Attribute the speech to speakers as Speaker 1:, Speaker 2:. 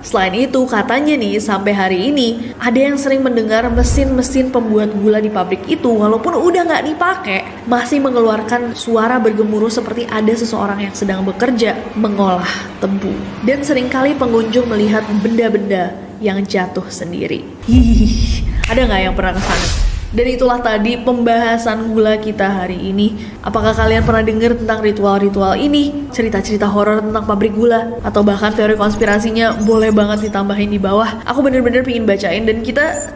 Speaker 1: Selain itu, katanya nih sampai hari ini ada yang sering mendengar mesin-mesin pembuat gula di pabrik itu walaupun udah nggak dipakai masih mengeluarkan suara bergemuruh seperti ada seseorang yang sedang bekerja mengolah tebu. Dan seringkali pengunjung melihat benda-benda yang jatuh sendiri. Hihihi, ada nggak yang pernah kesana? Dan itulah tadi pembahasan gula kita hari ini. Apakah kalian pernah dengar tentang ritual-ritual ini? Cerita-cerita horor tentang pabrik gula? Atau bahkan teori konspirasinya boleh banget ditambahin di bawah. Aku bener-bener pengen bacain dan kita